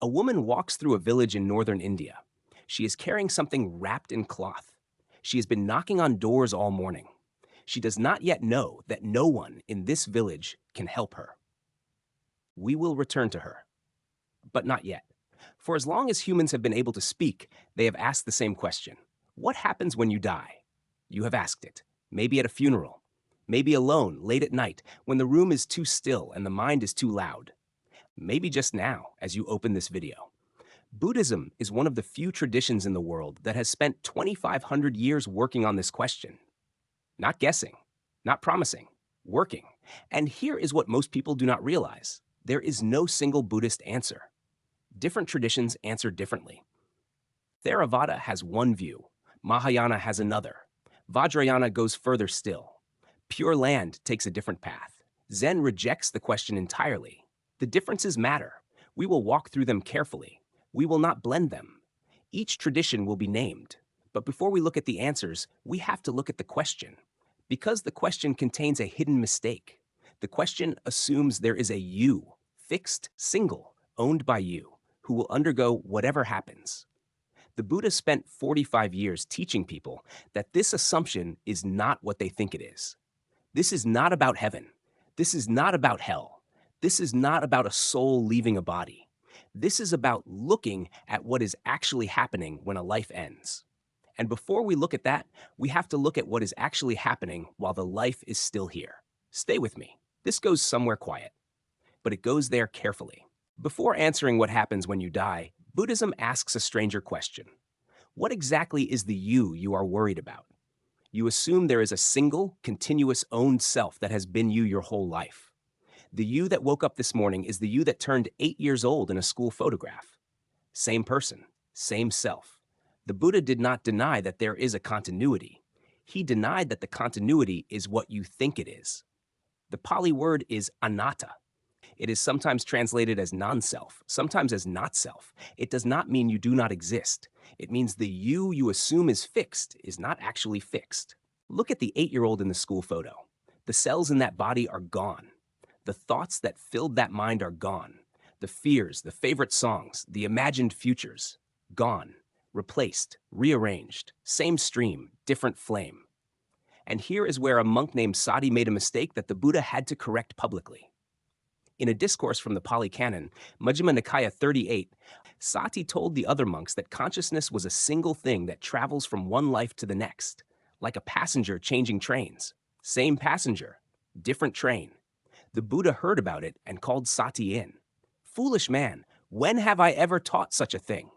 A woman walks through a village in northern India. She is carrying something wrapped in cloth. She has been knocking on doors all morning. She does not yet know that no one in this village can help her. We will return to her, but not yet. For as long as humans have been able to speak, they have asked the same question. What happens when you die? You have asked it, maybe at a funeral, maybe alone, late at night, when the room is too still and the mind is too loud. Maybe just now, as you open this video. Buddhism is one of the few traditions in the world that has spent 2,500 years working on this question. Not guessing, not promising, working. And here is what most people do not realize. There is no single Buddhist answer. Different traditions answer differently. Theravada has one view, Mahayana has another. Vajrayana goes further still. Pure Land takes a different path. Zen rejects the question entirely. The differences matter. We will walk through them carefully. We will not blend them. Each tradition will be named. But before we look at the answers, we have to look at the question. Because the question contains a hidden mistake. The question assumes there is a you, fixed, single, owned by you, who will undergo whatever happens. The Buddha spent 45 years teaching people that this assumption is not what they think it is. This is not about heaven. This is not about hell. This is not about a soul leaving a body. This is about looking at what is actually happening when a life ends. And before we look at that, we have to look at what is actually happening while the life is still here. Stay with me. This goes somewhere quiet, but it goes there carefully. Before answering what happens when you die, Buddhism asks a stranger question. What exactly is the you are worried about? You assume there is a single, continuous owned self that has been you your whole life. The you that woke up this morning is the you that turned 8 years old in a school photograph. Same person, same self. The Buddha did not deny that there is a continuity. He denied that the continuity is what you think it is. The Pali word is Anatta. It is sometimes translated as non-self, sometimes as not self. It does not mean you do not exist. It means the you assume is fixed is not actually fixed. Look at the 8-year-old in the school photo. The cells in that body are gone. The thoughts that filled that mind are gone. The fears, the favorite songs, the imagined futures, gone, replaced, rearranged, same stream, different flame. And here is where a monk named Sati made a mistake that the Buddha had to correct publicly. In a discourse from the Pali Canon, Majjhima Nikaya 38, Sati told the other monks that consciousness was a single thing that travels from one life to the next, like a passenger changing trains. Same passenger, different train. The Buddha heard about it and called Sati in. Foolish man, when have I ever taught such a thing?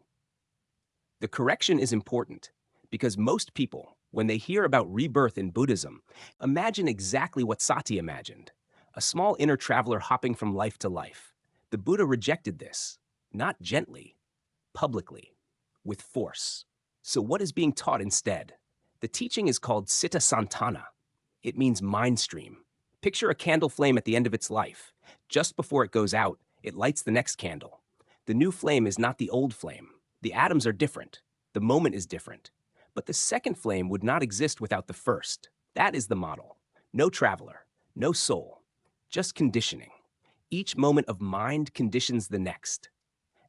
The correction is important because most people, when they hear about rebirth in Buddhism, imagine exactly what Sati imagined. A small inner traveler hopping from life to life. The Buddha rejected this, not gently, publicly, with force. So what is being taught instead? The teaching is called Citta Santana. It means mind stream. Picture a candle flame at the end of its life. Just before it goes out, it lights the next candle. The new flame is not the old flame. The atoms are different. The moment is different. But the second flame would not exist without the first. That is the model. No traveler, no soul. Just conditioning. Each moment of mind conditions the next.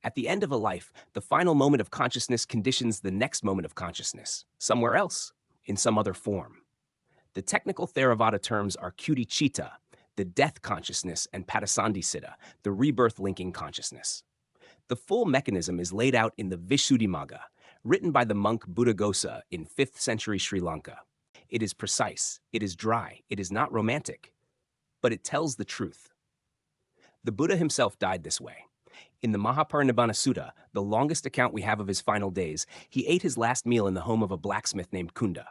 At the end of a life, the final moment of consciousness conditions the next moment of consciousness, somewhere else, in some other form. The technical Theravada terms are Kudicitta, the death consciousness, and Padasandhicitta, the rebirth-linking consciousness. The full mechanism is laid out in the Visuddhimagga, written by the monk Buddhaghosa in 5th century Sri Lanka. It is precise, it is dry, it is not romantic, but it tells the truth. The Buddha himself died this way. In the Mahaparinibbana Sutta, the longest account we have of his final days, he ate his last meal in the home of a blacksmith named Kunda.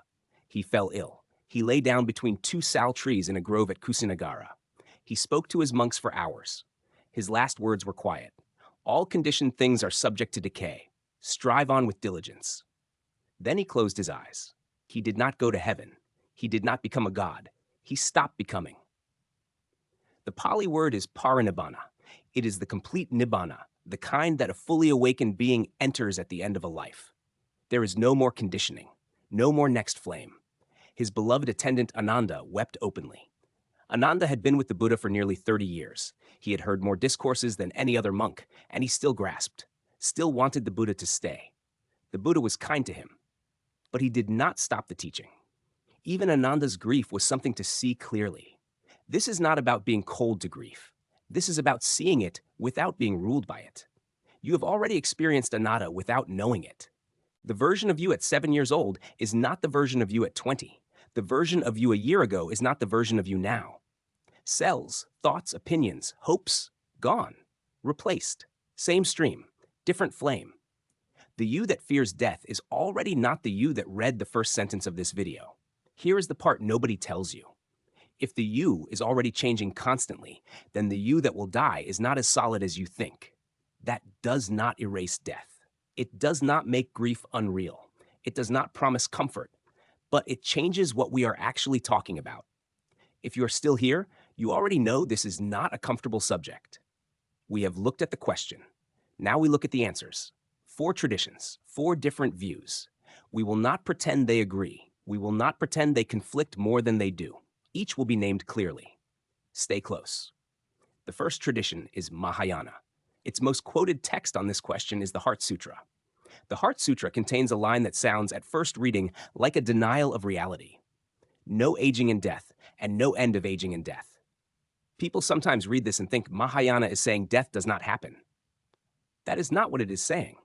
He fell ill. He lay down between 2 sal trees in a grove at Kusinagara. He spoke to his monks for hours. His last words were quiet. All conditioned things are subject to decay. Strive on with diligence. Then he closed his eyes. He did not go to heaven. He did not become a god. He stopped becoming. The Pali word is Parinirvana. It is the complete nibbana, the kind that a fully awakened being enters at the end of a life. There is no more conditioning, no more next flame. His beloved attendant Ananda wept openly. Ananda had been with the Buddha for nearly 30 years. He had heard more discourses than any other monk, and he still grasped. still wanted the Buddha to stay. The Buddha was kind to him, but he did not stop the teaching. Even Ananda's grief was something to see clearly. This is not about being cold to grief. This is about seeing it without being ruled by it. You have already experienced Anatta without knowing it. The version of you at 7 years old is not the version of you at 20. The version of you a year ago is not the version of you now. Cells, thoughts, opinions, hopes, gone, replaced. Same stream, different flame. The you that fears death is already not the you that read the first sentence of this video. Here is the part nobody tells you. If the you is already changing constantly, then the you that will die is not as solid as you think. That does not erase death. It does not make grief unreal. It does not promise comfort, but it changes what we are actually talking about. If you are still here, you already know this is not a comfortable subject. We have looked at the question. Now we look at the answers. 4 traditions, 4 different views. We will not pretend they agree. We will not pretend they conflict more than they do. Each will be named clearly. Stay close. The first tradition is Mahayana. Its most quoted text on this question is the Heart Sutra. The Heart Sutra contains a line that sounds, at first reading, like a denial of reality. No aging in death, and no end of aging in death. People sometimes read this and think Mahayana is saying death does not happen. That is not what it is saying.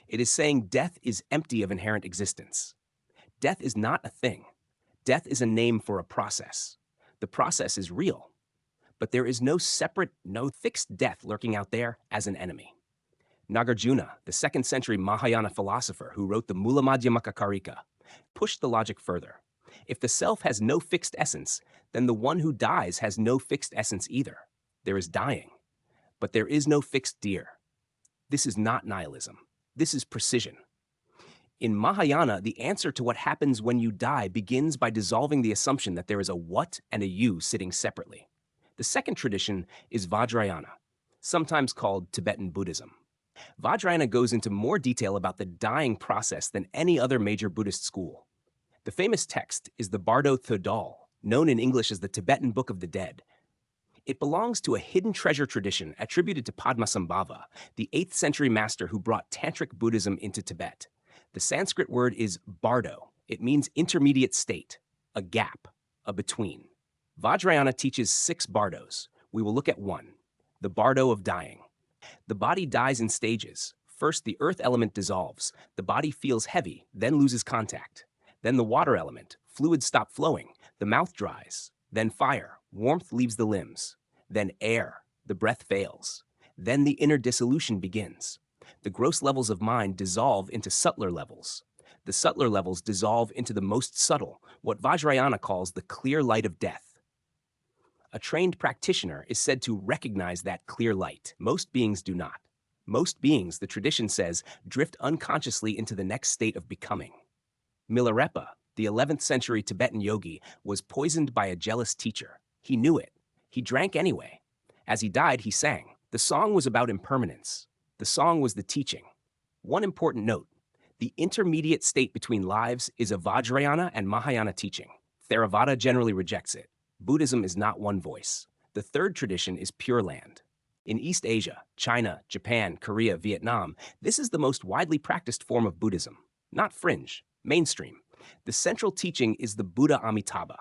It is saying death is empty of inherent existence. Death is not a thing. Death is a name for a process. The process is real. But there is no separate, no fixed death lurking out there as an enemy. Nagarjuna, the 2nd century Mahayana philosopher who wrote the Mulamadhyamakakarika, pushed the logic further. If the self has no fixed essence, then the one who dies has no fixed essence either. There is dying, but there is no fixed deer. This is not nihilism. This is precision. In Mahayana, the answer to what happens when you die begins by dissolving the assumption that there is a what and a you sitting separately. The second tradition is Vajrayana, sometimes called Tibetan Buddhism. Vajrayana goes into more detail about the dying process than any other major Buddhist school. The famous text is the Bardo Thödol, known in English as the Tibetan Book of the Dead. It belongs to a hidden treasure tradition attributed to Padmasambhava, the 8th century master who brought Tantric Buddhism into Tibet. The Sanskrit word is Bardo. It means intermediate state, a gap, a between. Vajrayana teaches 6 bardos. We will look at 1, the bardo of dying. The body dies in stages. First, the earth element dissolves. The body feels heavy, then loses contact. Then the water element. Fluids stop flowing. The mouth dries. Then fire. Warmth leaves the limbs. Then air. The breath fails. Then the inner dissolution begins. The gross levels of mind dissolve into subtler levels. The subtler levels dissolve into the most subtle, what Vajrayana calls the clear light of death. A trained practitioner is said to recognize that clear light. Most beings do not. Most beings, the tradition says, drift unconsciously into the next state of becoming. Milarepa, the 11th century Tibetan yogi, was poisoned by a jealous teacher. He knew it. He drank anyway. As he died, he sang. The song was about impermanence. The song was the teaching. One important note, the intermediate state between lives is a Vajrayana and Mahayana teaching. Theravada generally rejects it. Buddhism is not one voice. The third tradition is Pure Land. In East Asia, China, Japan, Korea, Vietnam, this is the most widely practiced form of Buddhism. Not fringe, mainstream. The central teaching is the Buddha Amitabha.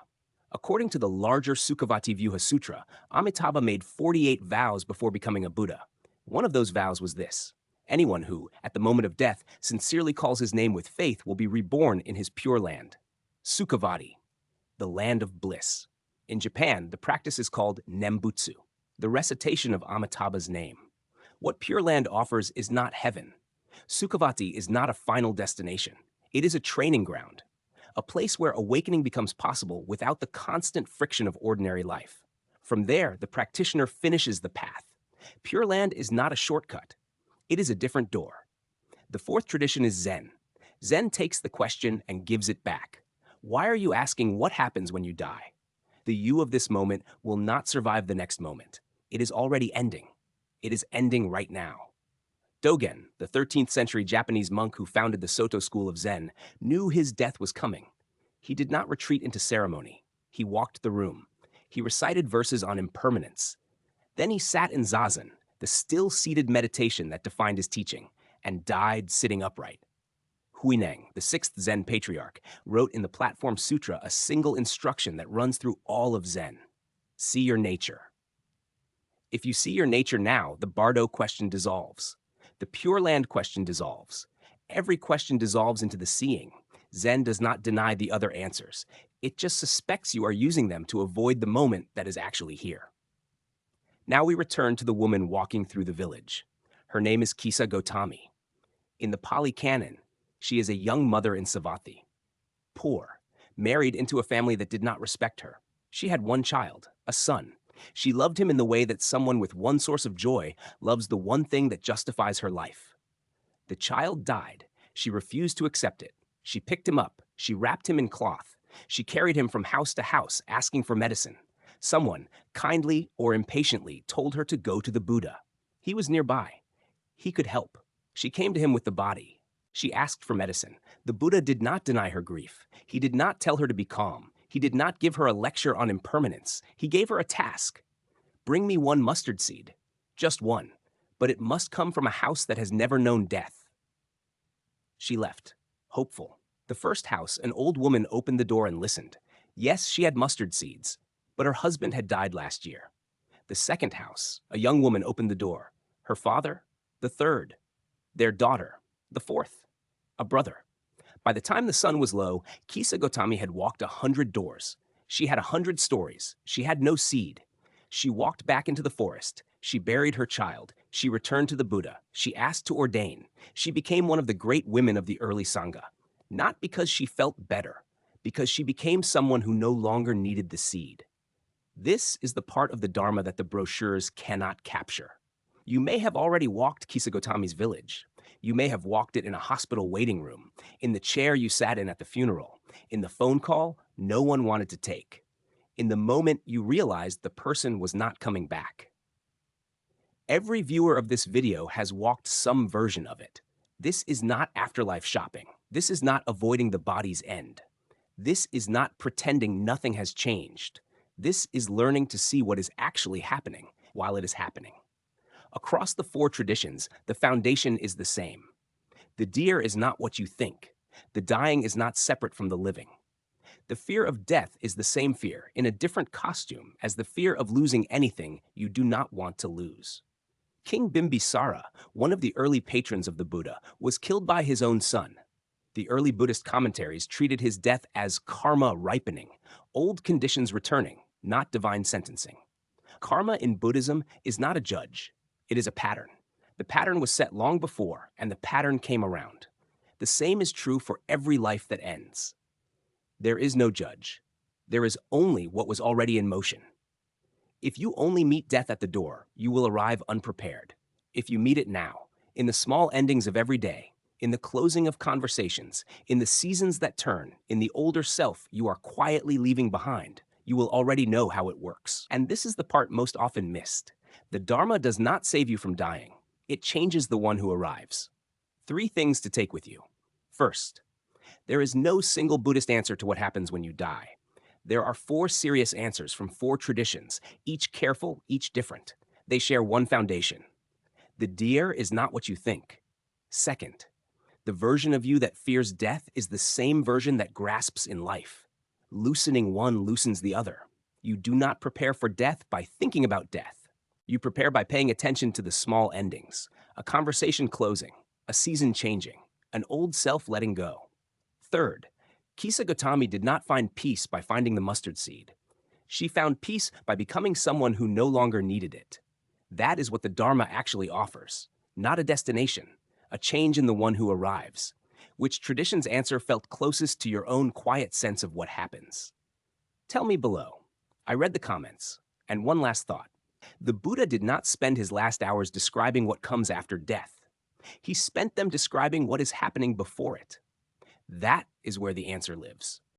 According to the larger Sukhavativyuha Sutra, Amitabha made 48 vows before becoming a Buddha. One of those vows was this: anyone who, at the moment of death, sincerely calls his name with faith will be reborn in his Pure Land. Sukhavati, the land of bliss. In Japan, the practice is called Nembutsu, the recitation of Amitabha's name. What Pure Land offers is not heaven. Sukhavati is not a final destination. It is a training ground, a place where awakening becomes possible without the constant friction of ordinary life. From there, the practitioner finishes the path. Pure Land is not a shortcut. It is a different door. The fourth tradition is Zen. Zen takes the question and gives it back. Why are you asking what happens when you die? The you of this moment will not survive the next moment. It is already ending. It is ending right now. Dogen, the 13th century Japanese monk who founded the Soto school of Zen, knew his death was coming. He did not retreat into ceremony. He walked the room. He recited verses on impermanence. Then he sat in zazen, the still-seated meditation that defined his teaching, and died sitting upright. Huineng, the sixth Zen patriarch, wrote in the Platform Sutra a single instruction that runs through all of Zen. See your nature. If you see your nature now, the Bardo question dissolves. The Pure Land question dissolves. Every question dissolves into the seeing. Zen does not deny the other answers. It just suspects you are using them to avoid the moment that is actually here. Now we return to the woman walking through the village. Her name is Kisa Gotami. In the Pali Canon, she is a young mother in Savatthi. Poor, married into a family that did not respect her. She had one child, a son. She loved him in the way that someone with one source of joy loves the one thing that justifies her life. The child died. She refused to accept it. She picked him up. She wrapped him in cloth. She carried him from house to house, asking for medicine. Someone, kindly or impatiently, told her to go to the Buddha. He was nearby. He could help. She came to him with the body. She asked for medicine. The Buddha did not deny her grief. He did not tell her to be calm. He did not give her a lecture on impermanence. He gave her a task. Bring me one mustard seed. Just one. But it must come from a house that has never known death. She left, hopeful. The first house, an old woman opened the door and listened. Yes, she had mustard seeds, but her husband had died last year. The second house, a young woman opened the door. Her father, the third. Their daughter, the fourth. A brother. By the time the sun was low, Kisa Gotami had walked 100 doors. She had 100 stories. She had no seed. She walked back into the forest. She buried her child. She returned to the Buddha. She asked to ordain. She became one of the great women of the early Sangha. Not because she felt better, because she became someone who no longer needed the seed. This is the part of the Dharma that the brochures cannot capture. You may have already walked Kisa Gotami's village. You may have walked it in a hospital waiting room, in the chair you sat in at the funeral, in the phone call no one wanted to take, in the moment you realized the person was not coming back. Every viewer of this video has walked some version of it. This is not afterlife shopping. This is not avoiding the body's end. This is not pretending nothing has changed. This is learning to see what is actually happening while it is happening. Across the four traditions, the foundation is the same. The deer is not what you think. The dying is not separate from the living. The fear of death is the same fear, in a different costume, as the fear of losing anything you do not want to lose. King Bimbisara, one of the early patrons of the Buddha, was killed by his own son. The early Buddhist commentaries treated his death as karma ripening, old conditions returning, not divine sentencing. Karma in Buddhism is not a judge. It is a pattern. The pattern was set long before, and the pattern came around. The same is true for every life that ends. There is no judge. There is only what was already in motion. If you only meet death at the door, you will arrive unprepared. If you meet it now, in the small endings of every day, in the closing of conversations, in the seasons that turn, in the older self you are quietly leaving behind, you will already know how it works. And this is the part most often missed. The Dharma does not save you from dying. It changes the one who arrives. 3 things to take with you. First, there is no single Buddhist answer to what happens when you die. There are 4 serious answers from 4 traditions, each careful, each different. They share one foundation. The deer is not what you think. Second, the version of you that fears death is the same version that grasps in life. Loosening one loosens the other. You do not prepare for death by thinking about death. You prepare by paying attention to the small endings, a conversation closing, a season changing, an old self letting go. Third, Kisa Gotami did not find peace by finding the mustard seed. She found peace by becoming someone who no longer needed it. That is what the Dharma actually offers, not a destination, a change in the one who arrives. Which tradition's answer felt closest to your own quiet sense of what happens? Tell me below. I read the comments. And one last thought. The Buddha did not spend his last hours describing what comes after death. He spent them describing what is happening before it. That is where the answer lives.